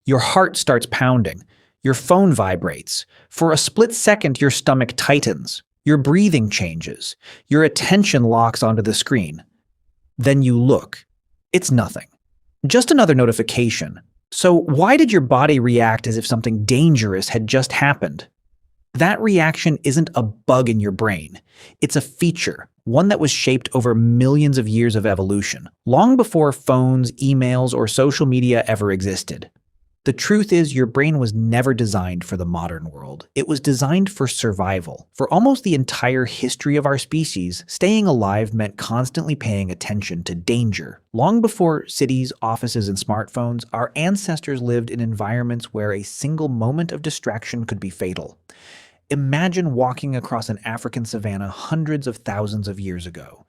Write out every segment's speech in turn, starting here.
Your heart starts pounding. Your phone vibrates. For a split second, your stomach tightens. Your breathing changes. Your attention locks onto the screen. Then you look. It's nothing. Just another notification. So why did your body react as if something dangerous had just happened? That reaction isn't a bug in your brain. It's a feature, one that was shaped over millions of years of evolution, long before phones, emails, or social media ever existed. The truth is, your brain was never designed for the modern world. It was designed for survival. For almost the entire history of our species, staying alive meant constantly paying attention to danger. Long before cities, offices, and smartphones, our ancestors lived in environments where a single moment of distraction could be fatal. Imagine walking across an African savanna hundreds of thousands of years ago.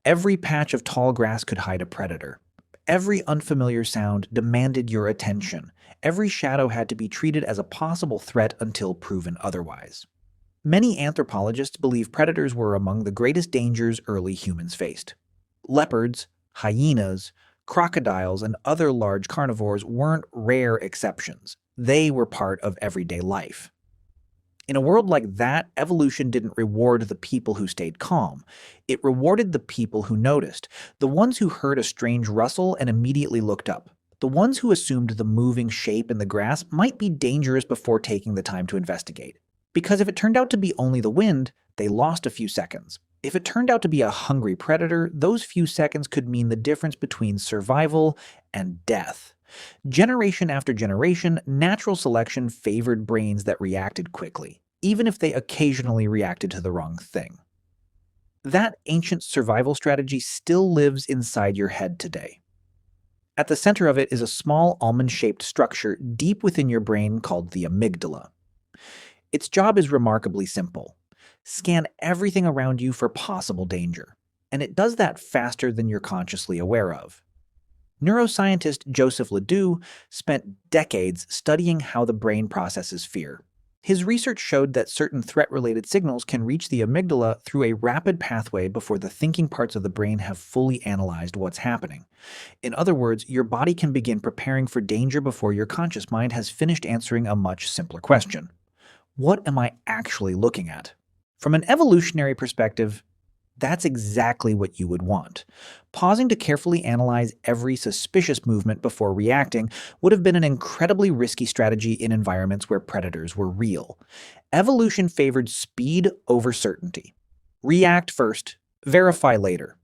Every patch of tall grass could hide a predator. Every unfamiliar sound demanded your attention. Every shadow had to be treated as a possible threat until proven otherwise. Many anthropologists believe predators were among the greatest dangers early humans faced. Leopards, hyenas, crocodiles, and other large carnivores weren't rare exceptions. They were part of everyday life. In a world like that, evolution didn't reward the people who stayed calm. It rewarded the people who noticed, the ones who heard a strange rustle and immediately looked up, the ones who assumed the moving shape in the grass might be dangerous before taking the time to investigate. Because if it turned out to be only the wind, they lost a few seconds. If it turned out to be a hungry predator, those few seconds could mean the difference between survival and death. Generation after generation, natural selection favored brains that reacted quickly, even if they occasionally reacted to the wrong thing. That ancient survival strategy still lives inside your head today. At the center of it is a small almond-shaped structure deep within your brain called the amygdala. Its job is remarkably simple. Scan everything around you for possible danger, and it does that faster than you're consciously aware of. Neuroscientist Joseph Ledoux spent decades studying how the brain processes fear. His research showed that certain threat-related signals can reach the amygdala through a rapid pathway before the thinking parts of the brain have fully analyzed what's happening. In other words, your body can begin preparing for danger before your conscious mind has finished answering a much simpler question. What am I actually looking at? From an evolutionary perspective, that's exactly what you would want. Pausing to carefully analyze every suspicious movement before reacting would have been an incredibly risky strategy in environments where predators were real. Evolution favored speed over certainty. React first, verify later.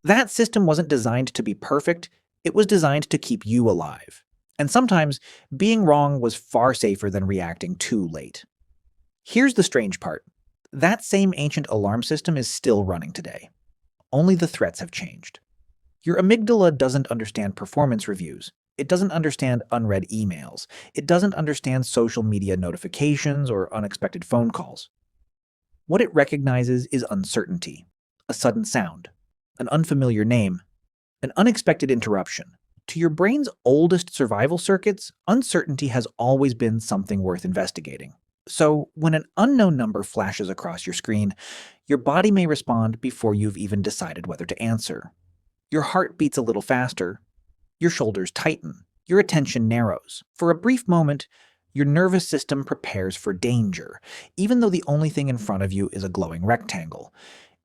That system wasn't designed to be perfect, it was designed to keep you alive. And sometimes, being wrong was far safer than reacting too late. Here's the strange part. That same ancient alarm system is still running today. Only the threats have changed. Your amygdala doesn't understand performance reviews. It doesn't understand unread emails. It doesn't understand social media notifications or unexpected phone calls. What it recognizes is uncertainty, a sudden sound, an unfamiliar name, an unexpected interruption. To your brain's oldest survival circuits, uncertainty has always been something worth investigating. So, when an unknown number flashes across your screen, your body may respond before you've even decided whether to answer. Your heart beats a little faster, your shoulders tighten, your attention narrows. For a brief moment, your nervous system prepares for danger, even though the only thing in front of you is a glowing rectangle.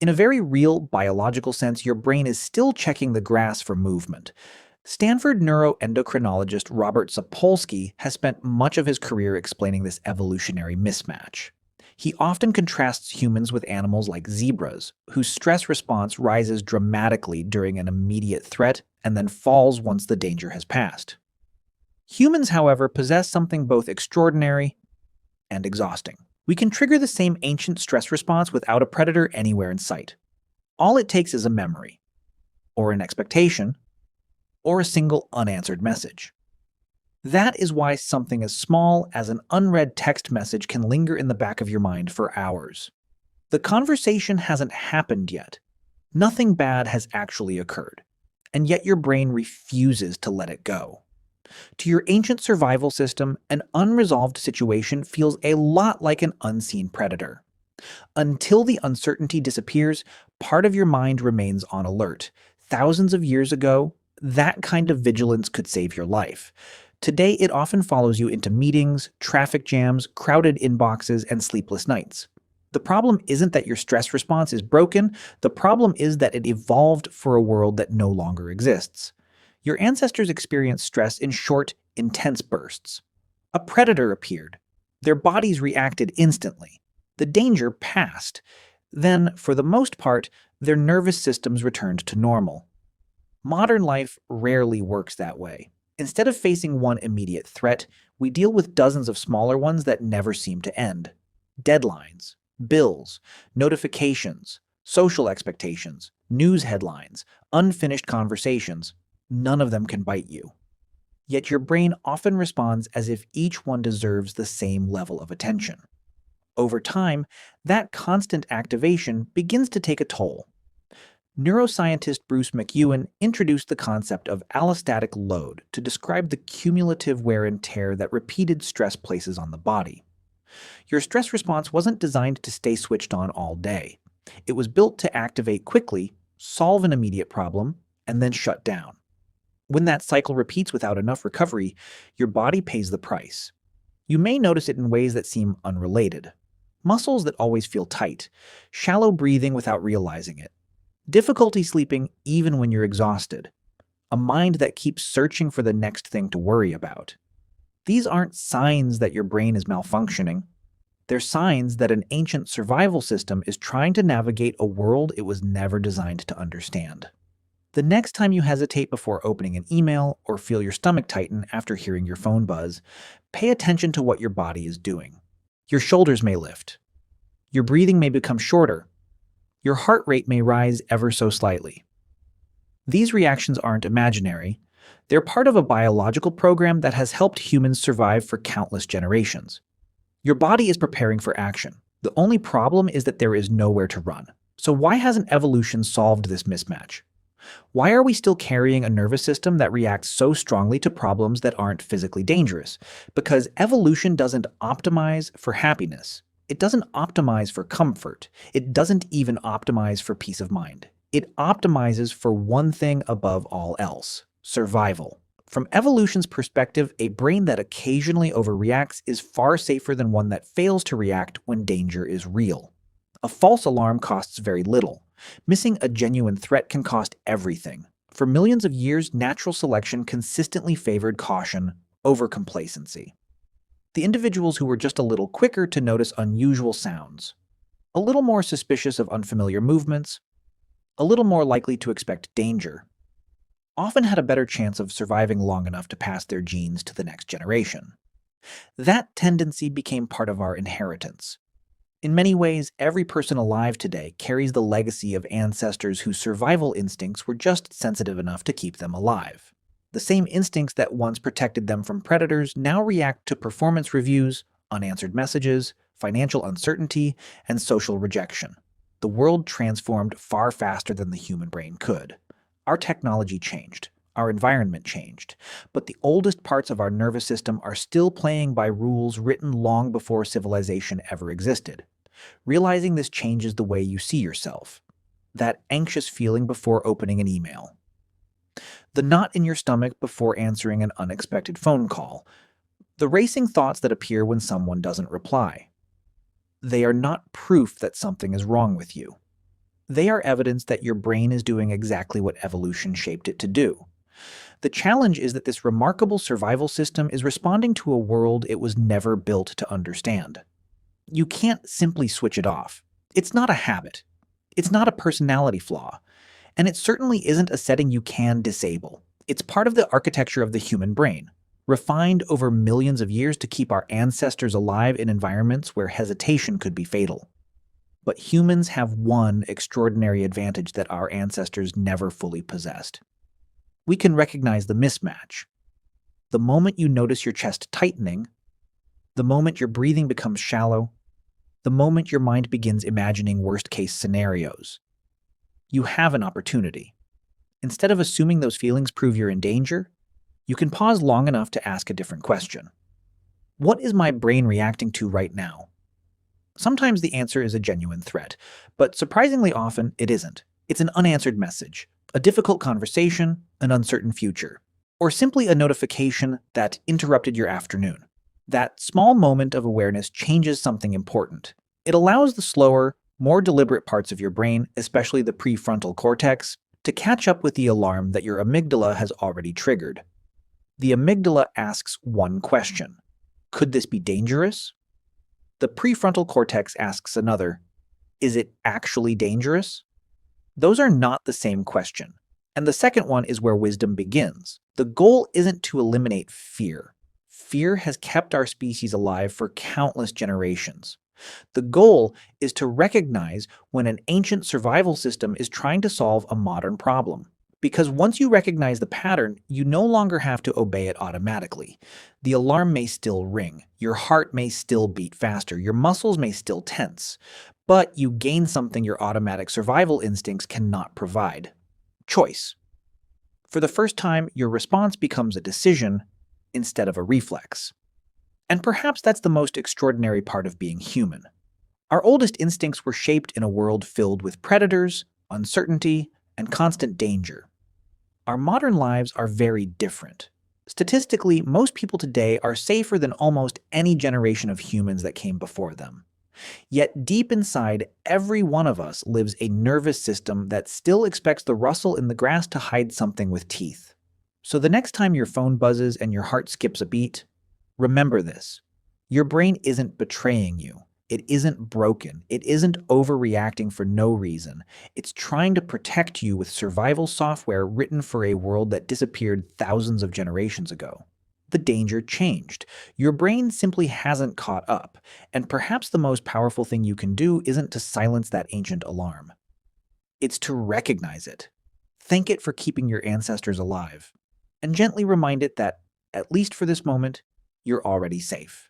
In a very real biological sense, your brain is still checking the grass for movement. Stanford neuroendocrinologist Robert Sapolsky has spent much of his career explaining this evolutionary mismatch. He often contrasts humans with animals like zebras, whose stress response rises dramatically during an immediate threat and then falls once the danger has passed. Humans, however, possess something both extraordinary and exhausting. We can trigger the same ancient stress response without a predator anywhere in sight. All it takes is a memory, or an expectation, or a single unanswered message. That is why something as small as an unread text message can linger in the back of your mind for hours. The conversation hasn't happened yet. Nothing bad has actually occurred, and yet your brain refuses to let it go. To your ancient survival system, an unresolved situation feels a lot like an unseen predator. Until the uncertainty disappears, part of your mind remains on alert. Thousands of years ago, that kind of vigilance could save your life. Today, it often follows you into meetings, traffic jams, crowded inboxes, and sleepless nights. The problem isn't that your stress response is broken, the problem is that it evolved for a world that no longer exists. Your ancestors experienced stress in short, intense bursts. A predator appeared. Their bodies reacted instantly. The danger passed. Then, for the most part, their nervous systems returned to normal. Modern life rarely works that way. Instead of facing one immediate threat, we deal with dozens of smaller ones that never seem to end. Deadlines, bills, notifications, social expectations, news headlines, unfinished conversations, none of them can bite you. Yet your brain often responds as if each one deserves the same level of attention. Over time, that constant activation begins to take a toll. Neuroscientist Bruce McEwen introduced the concept of allostatic load to describe the cumulative wear and tear that repeated stress places on the body. Your stress response wasn't designed to stay switched on all day. It was built to activate quickly, solve an immediate problem, and then shut down. When that cycle repeats without enough recovery, your body pays the price. You may notice it in ways that seem unrelated. Muscles that always feel tight, shallow breathing without realizing it, difficulty sleeping even when you're exhausted, a mind that keeps searching for the next thing to worry about. These aren't signs that your brain is malfunctioning. They're signs that an ancient survival system is trying to navigate a world it was never designed to understand. The next time you hesitate before opening an email or feel your stomach tighten after hearing your phone buzz, pay attention to what your body is doing. Your shoulders may lift. Your breathing may become shorter. Your heart rate may rise ever so slightly. These reactions aren't imaginary. They're part of a biological program that has helped humans survive for countless generations. Your body is preparing for action. The only problem is that there is nowhere to run. So why hasn't evolution solved this mismatch? Why are we still carrying a nervous system that reacts so strongly to problems that aren't physically dangerous? Because evolution doesn't optimize for happiness. It doesn't optimize for comfort. It doesn't even optimize for peace of mind. It optimizes for one thing above all else: survival. From evolution's perspective, a brain that occasionally overreacts is far safer than one that fails to react when danger is real. A false alarm costs very little. Missing a genuine threat can cost everything. For millions of years, natural selection consistently favored caution over complacency. The individuals who were just a little quicker to notice unusual sounds, a little more suspicious of unfamiliar movements, a little more likely to expect danger, often had a better chance of surviving long enough to pass their genes to the next generation. That tendency became part of our inheritance. In many ways, every person alive today carries the legacy of ancestors whose survival instincts were just sensitive enough to keep them alive. The same instincts that once protected them from predators now react to performance reviews, unanswered messages, financial uncertainty, and social rejection. The world transformed far faster than the human brain could. Our technology changed. Our environment changed. But the oldest parts of our nervous system are still playing by rules written long before civilization ever existed. Realizing this changes the way you see yourself. That anxious feeling before opening an email. The knot in your stomach before answering an unexpected phone call. The racing thoughts that appear when someone doesn't reply. They are not proof that something is wrong with you. They are evidence that your brain is doing exactly what evolution shaped it to do. The challenge is that this remarkable survival system is responding to a world it was never built to understand. You can't simply switch it off. It's not a habit. It's not a personality flaw. And it certainly isn't a setting you can disable. It's part of the architecture of the human brain, refined over millions of years to keep our ancestors alive in environments where hesitation could be fatal. But humans have one extraordinary advantage that our ancestors never fully possessed. We can recognize the mismatch. The moment you notice your chest tightening, the moment your breathing becomes shallow, the moment your mind begins imagining worst-case scenarios, you have an opportunity. Instead of assuming those feelings prove you're in danger, you can pause long enough to ask a different question. What is my brain reacting to right now? Sometimes the answer is a genuine threat, but surprisingly often it isn't. It's an unanswered message, a difficult conversation, an uncertain future, or simply a notification that interrupted your afternoon. That small moment of awareness changes something important. It allows the slower, more deliberate parts of your brain, especially the prefrontal cortex, to catch up with the alarm that your amygdala has already triggered. The amygdala asks one question: could this be dangerous? The prefrontal cortex asks another: is it actually dangerous? Those are not the same question. And the second one is where wisdom begins. The goal isn't to eliminate fear. Fear has kept our species alive for countless generations. The goal is to recognize when an ancient survival system is trying to solve a modern problem. Because once you recognize the pattern, you no longer have to obey it automatically. The alarm may still ring, your heart may still beat faster, your muscles may still tense, but you gain something your automatic survival instincts cannot provide: choice. For the first time, your response becomes a decision instead of a reflex. And perhaps that's the most extraordinary part of being human. Our oldest instincts were shaped in a world filled with predators, uncertainty, and constant danger. Our modern lives are very different. Statistically, most people today are safer than almost any generation of humans that came before them. Yet deep inside, every one of us lives a nervous system that still expects the rustle in the grass to hide something with teeth. So the next time your phone buzzes and your heart skips a beat, remember this: your brain isn't betraying you. It isn't broken. It isn't overreacting for no reason. It's trying to protect you with survival software written for a world that disappeared thousands of generations ago. The danger changed. Your brain simply hasn't caught up, and perhaps the most powerful thing you can do isn't to silence that ancient alarm. It's to recognize it. Thank it for keeping your ancestors alive, and gently remind it that, at least for this moment, you're already safe.